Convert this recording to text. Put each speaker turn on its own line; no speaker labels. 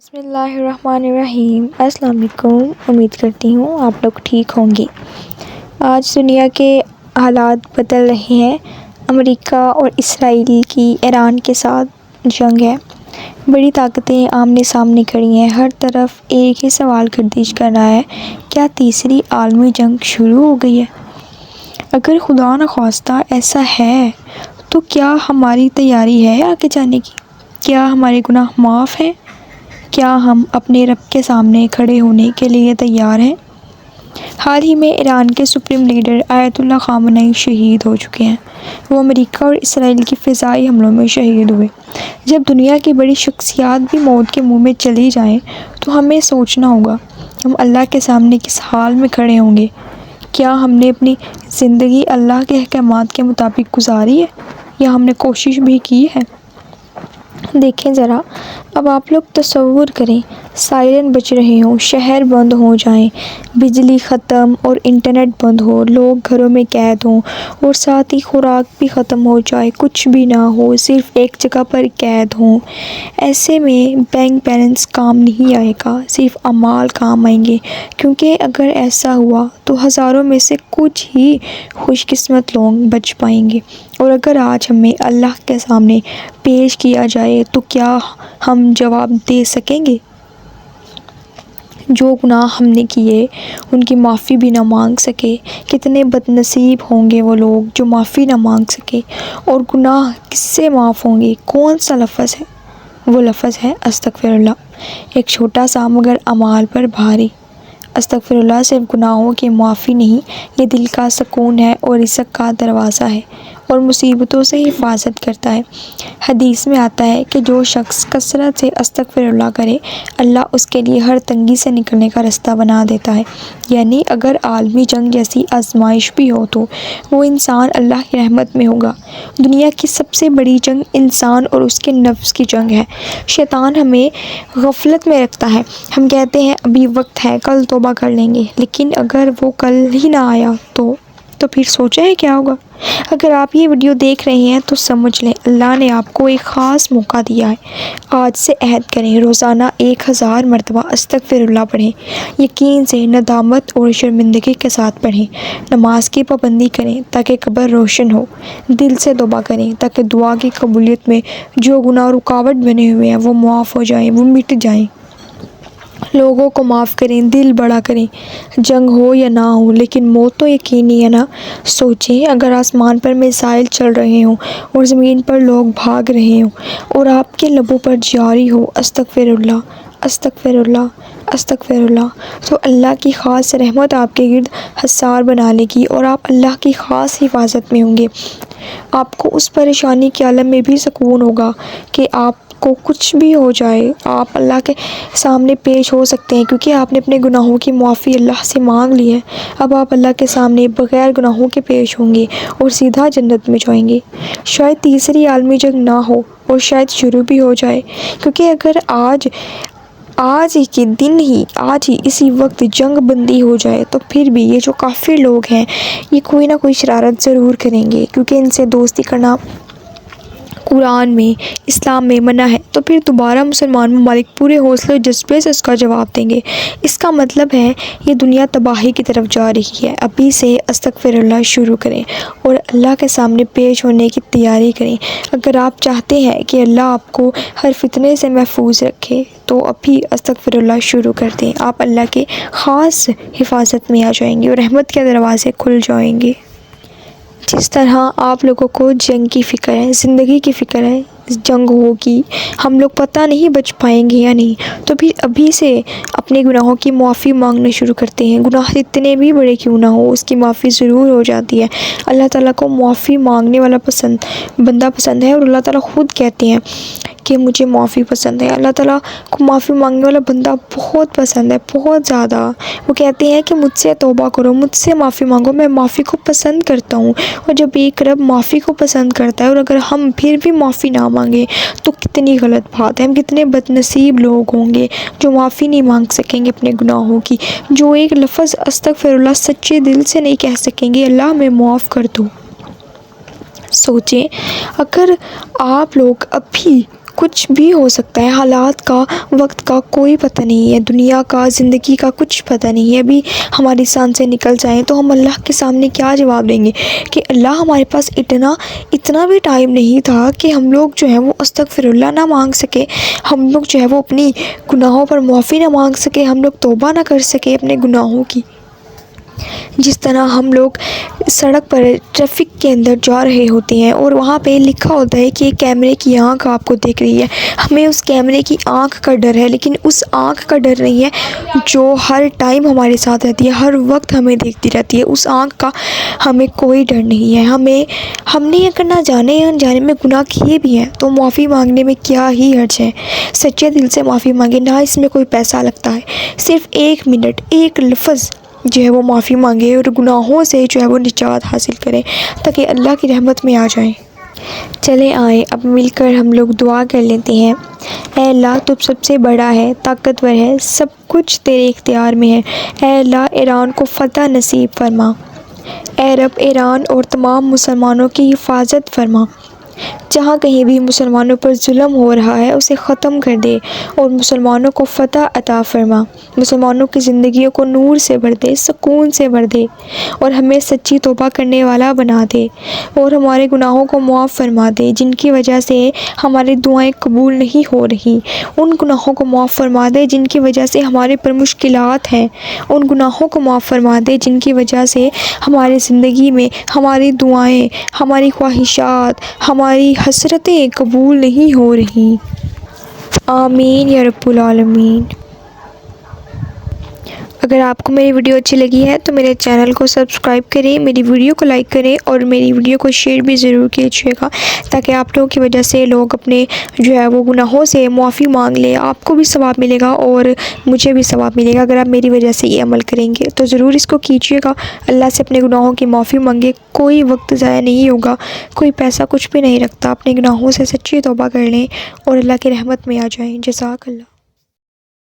بسم اللہ الرحمن الرحیم۔ السلام علیکم، امید کرتی ہوں آپ لوگ ٹھیک ہوں گے۔ آج دنیا کے حالات بدل رہے ہیں۔ امریکہ اور اسرائیل کی ایران کے ساتھ جنگ ہے۔ بڑی طاقتیں آمنے سامنے کھڑی ہیں۔ ہر طرف ایک ہی سوال گردش کر رہا ہے، کیا تیسری عالمی جنگ شروع ہو گئی ہے؟ اگر خدا نخواستہ ایسا ہے تو کیا ہماری تیاری ہے آگے جانے کی؟ کیا ہمارے گناہ معاف ہیں؟ کیا ہم اپنے رب کے سامنے کھڑے ہونے کے لیے تیار ہیں؟ حال ہی میں ایران کے سپریم لیڈر آیت اللہ خامنئی شہید ہو چکے ہیں۔ وہ امریکہ اور اسرائیل کی فضائی حملوں میں شہید ہوئے۔ جب دنیا کی بڑی شخصیات بھی موت کے منہ میں چلی جائیں تو ہمیں سوچنا ہوگا، ہم اللہ کے سامنے کس حال میں کھڑے ہوں گے؟ کیا ہم نے اپنی زندگی اللہ کے احکامات کے مطابق گزاری ہے یا ہم نے کوشش بھی کی ہے؟ دیکھیں ذرا، اب آپ لوگ تصور کریں، سائرن بج رہے ہوں، شہر بند ہو جائیں، بجلی ختم اور انٹرنیٹ بند ہو، لوگ گھروں میں قید ہوں اور ساتھ ہی خوراک بھی ختم ہو جائے، کچھ بھی نہ ہو، صرف ایک جگہ پر قید ہوں۔ ایسے میں بینک بیلنس کام نہیں آئے گا، صرف اعمال کام آئیں گے، کیونکہ اگر ایسا ہوا تو ہزاروں میں سے کچھ ہی خوش قسمت لوگ بچ پائیں گے۔ اور اگر آج ہمیں اللہ کے سامنے پیش کیا جائے تو کیا ہم جواب دے سکیں گے؟ جو گناہ ہم نے کیے ان کی معافی بھی نہ مانگ سکے۔ کتنے بد نصیب ہوں گے وہ لوگ جو معافی نہ مانگ سکے۔ اور گناہ کس سے معاف ہوں گے؟ کون سا لفظ ہے؟ وہ لفظ ہے استغفر اللہ، ایک چھوٹا سا مگر اعمال پر بھاری۔ استغفر اللہ صرف گناہوں کی معافی نہیں، یہ دل کا سکون ہے اور رزق کا دروازہ ہے اور مصیبتوں سے حفاظت کرتا ہے۔ حدیث میں آتا ہے کہ جو شخص کثرت سے استغفر اللہ کرے، اللہ اس کے لیے ہر تنگی سے نکلنے کا راستہ بنا دیتا ہے۔ یعنی اگر عالمی جنگ جیسی آزمائش بھی ہو تو وہ انسان اللہ کی رحمت میں ہوگا۔ دنیا کی سب سے بڑی جنگ انسان اور اس کے نفس کی جنگ ہے۔ شیطان ہمیں غفلت میں رکھتا ہے۔ ہم کہتے ہیں ابھی وقت ہے، کل توبہ کر لیں گے، لیکن اگر وہ کل ہی نہ آیا تو پھر سوچیں ہے کیا ہوگا؟ اگر آپ یہ ویڈیو دیکھ رہے ہیں تو سمجھ لیں اللہ نے آپ کو ایک خاص موقع دیا ہے۔ آج سے عہد کریں، روزانہ 1000 مرتبہ استغفر اللہ پڑھیں، یقین سے، ندامت اور شرمندگی کے ساتھ پڑھیں۔ نماز کی پابندی کریں تاکہ قبر روشن ہو، دل سے توبہ کریں تاکہ دعا کی قبولیت میں جو گناہ رکاوٹ بنے ہوئے ہیں وہ معاف ہو جائیں، وہ مٹ جائیں۔ لوگوں کو معاف کریں، دل بڑا کریں، جنگ ہو یا نہ ہو لیکن موت تو یقینی ہے نا۔ سوچیں اگر آسمان پر میزائل چل رہے ہوں اور زمین پر لوگ بھاگ رہے ہوں اور آپ کے لبوں پر جاری ہو استغفر اللہ، استغفر اللہ، استغفر اللہ، تو اللہ کی خاص رحمت آپ کے گرد حصار بنا لے گی اور آپ اللہ کی خاص حفاظت میں ہوں گے۔ آپ کو اس پریشانی کے عالم میں بھی سکون ہوگا کہ آپ کو کچھ بھی ہو جائے آپ اللہ کے سامنے پیش ہو سکتے ہیں، کیونکہ آپ نے اپنے گناہوں کی معافی اللہ سے مانگ لی ہے۔ اب آپ اللہ کے سامنے بغیر گناہوں کے پیش ہوں گے اور سیدھا جنت میں جائیں گے۔ شاید تیسری عالمی جنگ نہ ہو اور شاید شروع بھی ہو جائے، کیونکہ اگر آج ہی کے دن ہی، آج ہی اسی وقت جنگ بندی ہو جائے تو پھر بھی یہ جو کافر لوگ ہیں یہ کوئی نہ کوئی شرارت ضرور کریں گے، کیونکہ ان سے دوستی کرنا قرآن میں، اسلام میں منع ہے۔ تو پھر دوبارہ مسلمان ممالک پورے حوصلے و جذبے سے اس کا جواب دیں گے۔ اس کا مطلب ہے یہ دنیا تباہی کی طرف جا رہی ہے۔ ابھی سے استغفر اللہ شروع کریں اور اللہ کے سامنے پیش ہونے کی تیاری کریں۔ اگر آپ چاہتے ہیں کہ اللہ آپ کو ہر فتنے سے محفوظ رکھے تو ابھی استغفر اللہ شروع کر دیں، آپ اللہ کے خاص حفاظت میں آ جائیں گے اور رحمت کے دروازے کھل جائیں گے۔ جس طرح آپ لوگوں کو جنگ کی فکر ہے، زندگی کی فکر ہے، جنگ ہوگی، ہم لوگ پتہ نہیں بچ پائیں گے یا نہیں، تو پھر ابھی سے اپنے گناہوں کی معافی مانگنا شروع کرتے ہیں۔ گناہ اتنے بھی بڑے کیوں نہ ہو اس کی معافی ضرور ہو جاتی ہے۔ اللہ تعالیٰ کو معافی مانگنے والا بندہ پسند ہے اور اللہ تعالیٰ خود کہتے ہیں کہ مجھے معافی پسند ہے۔ اللہ تعالیٰ کو معافی مانگنے والا بندہ بہت پسند ہے، بہت زیادہ۔ وہ کہتے ہیں کہ مجھ سے توبہ کرو، مجھ سے معافی مانگو، میں معافی کو پسند کرتا ہوں۔ اور جب ایک رب معافی کو پسند کرتا ہے اور اگر ہم پھر بھی معافی نہ مانگیں تو کتنی غلط بات ہے۔ ہم کتنے بد نصیب لوگ ہوں گے جو معافی نہیں مانگ سکیں گے اپنے گناہوں کی، جو ایک لفظ استغفر اللہ سچے دل سے نہیں کہہ سکیں گے اللہ ہمیں معاف کر دو۔ سوچیں اگر آپ لوگ ابھی کچھ بھی ہو سکتا ہے، حالات کا، وقت کا کوئی پتہ نہیں ہے، دنیا کا، زندگی کا کچھ پتہ نہیں ہے۔ ابھی ہماری سانسیں نکل جائیں تو ہم اللہ کے سامنے کیا جواب دیں گے کہ اللہ ہمارے پاس اتنا بھی ٹائم نہیں تھا کہ ہم لوگ جو ہے وہ استغفر اللہ نہ مانگ سکے، ہم لوگ جو ہے وہ اپنی گناہوں پر معافی نہ مانگ سکے، ہم لوگ توبہ نہ کر سکے اپنے گناہوں کی۔ جس طرح ہم لوگ سڑک پر ٹریفک کے اندر جا رہے ہوتے ہیں اور وہاں پہ لکھا ہوتا ہے کہ کیمرے کی آنکھ آپ کو دیکھ رہی ہے، ہمیں اس کیمرے کی آنکھ کا ڈر ہے، لیکن اس آنکھ کا ڈر نہیں ہے جو ہر ٹائم ہمارے ساتھ رہتی ہے، ہر وقت ہمیں دیکھتی رہتی ہے، اس آنکھ کا ہمیں کوئی ڈر نہیں ہے۔ ہم نے اگر نہ جانے یا انجانے میں گناہ کیے بھی ہیں تو معافی مانگنے میں کیا ہی حرج ہے، سچے دل سے معافی مانگے، نہ اس میں کوئی پیسہ لگتا ہے، صرف 1 منٹ، 1 لفظ جو ہے وہ معافی مانگے اور گناہوں سے جو ہے وہ نجات حاصل کریں تاکہ اللہ کی رحمت میں آ جائیں۔ چلے آئیں اب مل کر ہم لوگ دعا کر لیتے ہیں۔ اے اللہ تو سب سے بڑا ہے، طاقتور ہے، سب کچھ تیرے اختیار میں ہے۔ اے اللہ ایران کو فتح نصیب فرما۔ اے رب ایران اور تمام مسلمانوں کی حفاظت فرما۔ جہاں کہیں بھی مسلمانوں پر ظلم ہو رہا ہے اسے ختم کر دے اور مسلمانوں کو فتح عطا فرما، مسلمانوں کی زندگیوں کو نور سے بھر دے، سکون سے بھر دے اور ہمیں سچی توبہ کرنے والا بنا دے اور ہمارے گناہوں کو معاف فرما دے جن کی وجہ سے ہماری دعائیں قبول نہیں ہو رہی، ان گناہوں کو معاف فرما دے جن کی وجہ سے ہمارے پر مشکلات ہیں، ان گناہوں کو معاف فرما دے جن کی وجہ سے ہماری زندگی میں ہماری دعائیں، ہماری خواہشات، ہماری حسرتیں قبول نہیں ہو رہی۔ آمین یا رب العالمین۔ اگر آپ کو میری ویڈیو اچھی لگی ہے تو میرے چینل کو سبسکرائب کریں، میری ویڈیو کو لائک کریں اور میری ویڈیو کو شیئر بھی ضرور کیجیے گا تاکہ آپ لوگوں کی وجہ سے لوگ اپنے جو ہے وہ گناہوں سے معافی مانگ لیں، آپ کو بھی ثواب ملے گا اور مجھے بھی ثواب ملے گا۔ اگر آپ میری وجہ سے یہ عمل کریں گے تو ضرور اس کو کیجیے گا، اللہ سے اپنے گناہوں کی معافی مانگے، کوئی وقت ضائع نہیں ہوگا، کوئی پیسہ کچھ بھی نہیں رکھتا، اپنے گناہوں سے سچی توبہ کر لیں اور اللہ کی رحمت میں آ جائیں۔ جزاک اللہ۔